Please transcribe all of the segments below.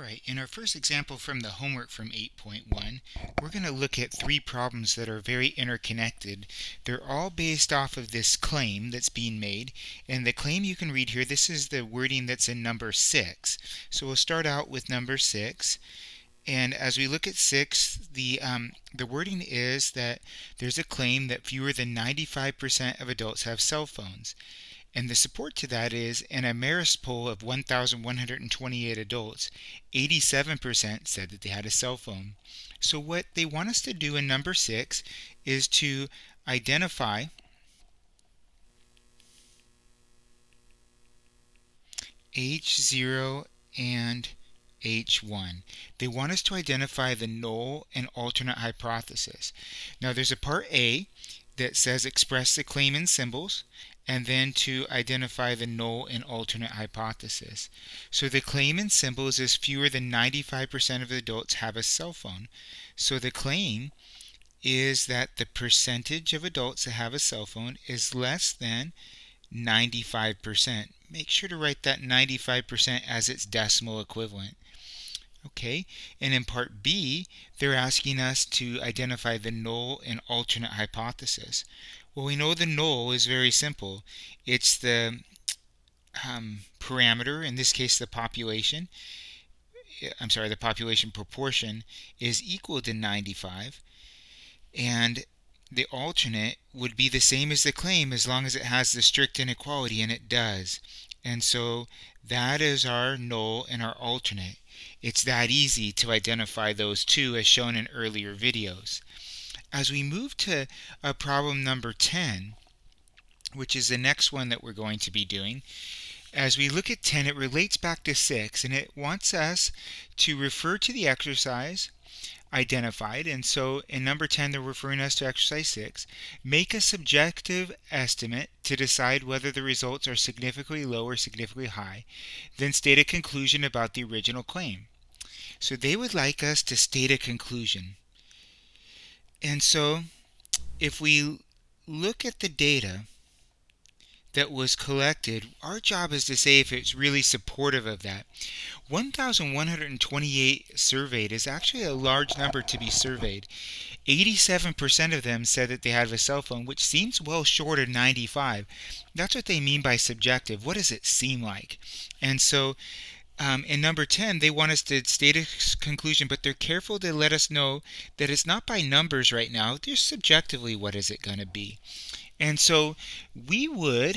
Alright, in our first example from the homework from 8.1, we're going to look at three problems that are very interconnected. They're all based off of this claim that's being made, and the claim you can read here, this is the wording that's in number 6. So we'll start out with number 6, and as we look at 6, the wording is that there's a claim that fewer than 95% of adults have cell phones. And the support to that is, in a Marist poll of 1,128 adults, 87% said that they had a cell phone. So what they want us to do in number 6 is to identify H0 and H1. They want us to identify the null and alternate hypothesis. Now there's a part A that says express the claim in symbols, and then to identify the null and alternate hypothesis. So the claim in symbols is fewer than 95% of adults have a cell phone. So the claim is that the percentage of adults that have a cell phone is less than 95%. Make sure to write that 95% as its decimal equivalent. Okay, and in part B, they're asking us to identify the null and alternate hypothesis. Well, we know the null is very simple. It's the parameter, in this case the population, the population proportion is equal to 95, and the alternate would be the same as the claim as long as it has the strict inequality, and it does. And so that is our null and our alternate. It's that easy to identify those two as shown in earlier videos. As we move to problem number 10, which is the next one that we're going to be doing, as we look at 10, it relates back to 6, and it wants us to refer to the exercise identified. And so in number 10, they're referring us to exercise 6. Make a subjective estimate to decide whether the results are significantly low or significantly high. Then state a conclusion about the original claim. So they would like us to state a conclusion. And so if we look at the data that was collected, our job is to say if it's really supportive of that. 1,128 surveyed is actually a large number to be surveyed. 87% of them said that they had a cell phone, which seems well short of 95. That's what they mean by subjective. What does it seem like? And so in number 10, they want us to state a conclusion, but they're careful to let us know that it's not by numbers right now. Just subjectively, what is it going to be? And so we would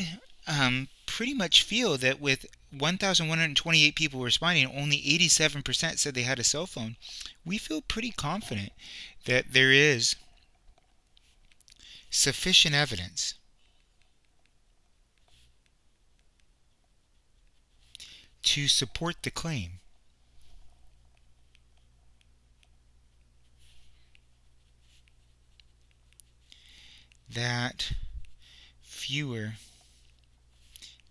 pretty much feel that with 1,128 people responding, only 87% said they had a cell phone. We feel pretty confident that there is sufficient evidence to support the claim that fewer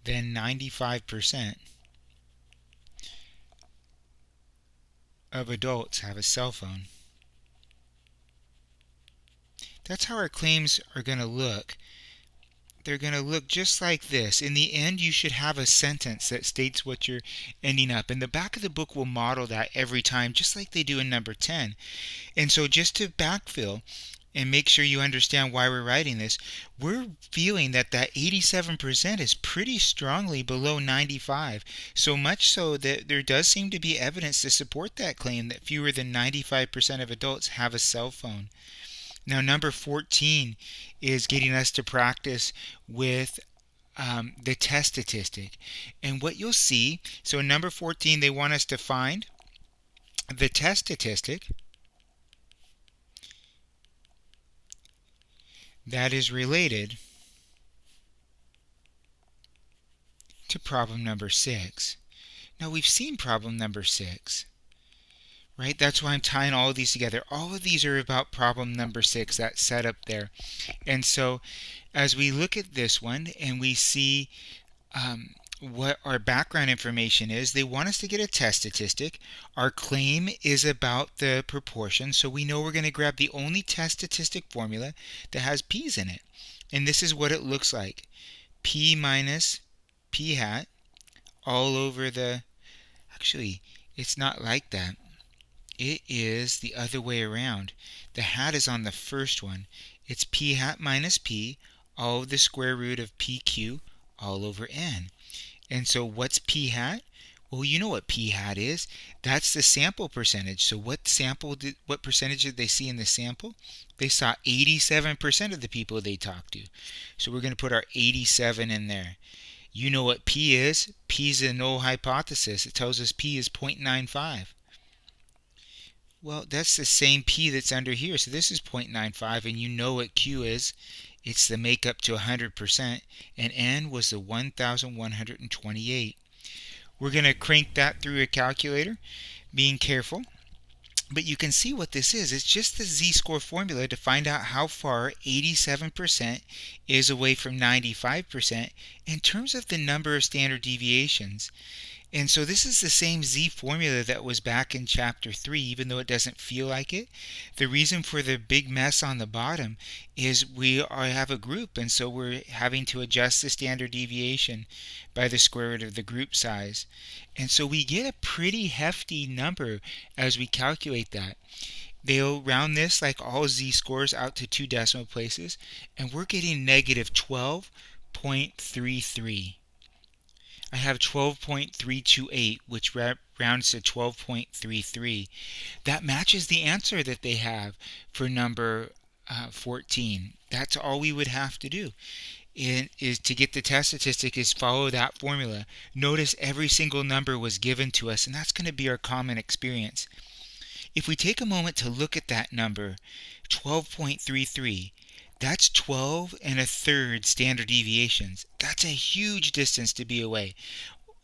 than 95% of adults have a cell phone. That's how our claims are going to look. They're going to look just like this. In the end, you should have a sentence that states what you're ending up. And the back of the book will model that every time, just like they do in number 10. And so just to backfill and make sure you understand why we're writing this, we're feeling that that 87% is pretty strongly below 95. So much so that there does seem to be evidence to support that claim that fewer than 95% of adults have a cell phone. Now, number 14 is getting us to practice with the test statistic. And what you'll see, so in number 14, they want us to find the test statistic that is related to problem number 6. Now, we've seen problem number 6. Right? That's why I'm tying all of these together. All of these are about problem number 6, that setup there. And so as we look at this one and we see what our background information is, they want us to get a test statistic. Our claim is about the proportion, so we know we're going to grab the only test statistic formula that has p's in it. And this is what it looks like. P minus p hat all over the, actually, It's not like that. It is the other way around. The hat is on the first one. It's p hat minus p, all of the square root of pq all over n. And so what's p hat? Well, you know what p hat is. That's the sample percentage. So what percentage did they see in the sample? They saw 87% of the people they talked to. So we're going to put our 87 in there. You know what p is? P is a null hypothesis. It tells us p is 0.95. Well, that's the same p that's under here. So this is 0.95, and you know what q is. It's the makeup to 100%, and n was the 1,128. We're going to crank that through a calculator, being careful. But you can see what this is. It's just the z-score formula to find out how far 87% is away from 95% in terms of the number of standard deviations. And so this is the same Z formula that was back in chapter 3, even though it doesn't feel like it. The reason for the big mess on the bottom is have a group, and so we're having to adjust the standard deviation by the square root of the group size. And so we get a pretty hefty number as we calculate that. They'll round this, like all z-scores, out to 2 decimal places, and we're getting negative 12.33. I have 12.328, which rounds to 12.33. That matches the answer that they have for number 14. That's all we would have to do. Is to get the test statistic is follow that formula. Notice every single number was given to us, and that's going to be our common experience. If we take a moment to look at that number, 12.33, that's 12 and a third standard deviations. That's a huge distance to be away.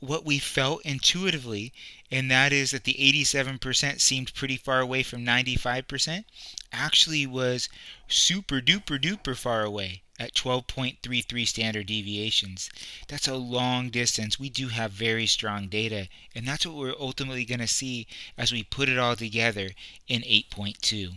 What we felt intuitively, and that is that the 87% seemed pretty far away from 95%, actually was super duper duper far away at 12.33 standard deviations. That's a long distance. We do have very strong data, and that's what we're ultimately going to see as we put it all together in 8.2.